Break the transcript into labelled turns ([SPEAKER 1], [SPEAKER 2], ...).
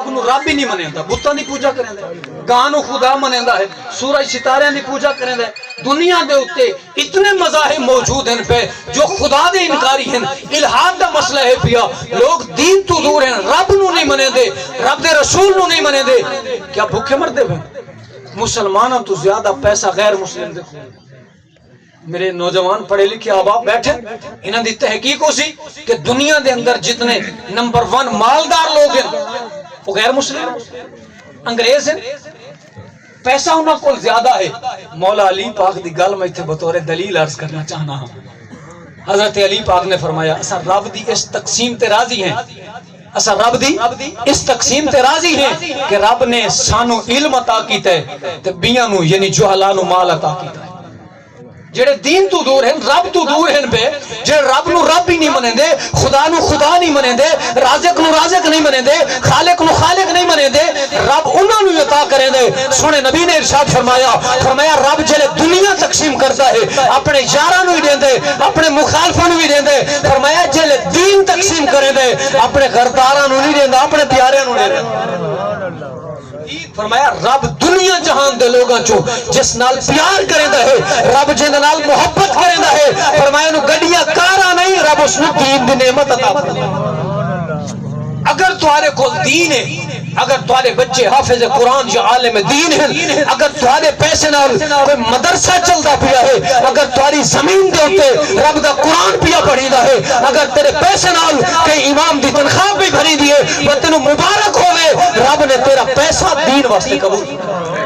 [SPEAKER 1] کو رب ہی نہیں منیندا بتاں دی پوجا کریندا گاں نو خدا منیندا ہے سورج ستاریاں دی پوجا کریندا ہے دنیا دے اوتے اتنے مذاہب موجود ہیں پہ جو خدا دے انکاری ہیں الہاد دا مسئلہ ہے پیا لوگ دین تو دور ہیں رب نو نہیں منے رب دے رسول نو نہیں منے کیا بھوکے مردے بھیں مسلمانوں تو زیادہ پیسہ غیر مسلم دیکھو میرے نوجوان پڑھے لکھے آبا بیٹھے انہاں دی تحقیق ہو سی کہ دنیا دے اندر جتنے نمبر 1 مالدار لوگ ہیں وہ غیر مسلم انگریز ہیں پیسہ انہاں کو زیادہ ہے مولا علی پاک دی گل میں تھے بطور دلیل عرض کرنا چاہنا ہوں حضرت علی پاک نے فرمایا اسا رب دی اس تقسیم تے راضی ہیں اسا رب دی اس تقسیم تے راضی ہیں کہ رب نے سانو علم عطا کیتا ہے تے بیاں نو یعنی جہلاں نو مال عطا کیتا ہے جڑے دین تو دور ہیں رب تو دور ہیں پہ جڑے رب نو رب ہی نہیں منے دے خدا نو خدا نہیں منے دے رازق نو رازق نہیں منے دے خالق نو خالق نہیں منے دے رب انہاں نو عطا کرے دے سونے نبی نے ارشاد فرمایا رب جڑے دنیا تقسیم کرتا ہے اپنے یاراں نو ہی دیندے اپنے مخالفاں نو ہی دیندے فرمایا جڑے دین تقسیم کرے دے اپنے غرداراں نو نہیں دیندا اپنے پیاریاں نو دیندا فرمایا رب دنیا جہان دے لوگاں چو جس نال پیار کریندا ہے رب جن نال محبت کریندا ہے فرمایا نو گڈیاں کاراں نہیں رب اس نو دین دی نعمت عطا فرمایا اگر تمہارے کو دین ہے اگر تمہارے بچے حافظ قرآن یا عالم دین ہیں اگر تمہارے پیسے نال کوئی مدرسہ چلتا پیا ہے اگر تمہاری زمین دے اوتے رب دا قرآن پیا پڑھی دا ہے اگر تیرے پیسے نال کئی امام دی تنخواہ بھی بھری دی ہے وہ تینوں مبارک ہوئے رب نے تیرا پیسہ دین واسطے قبول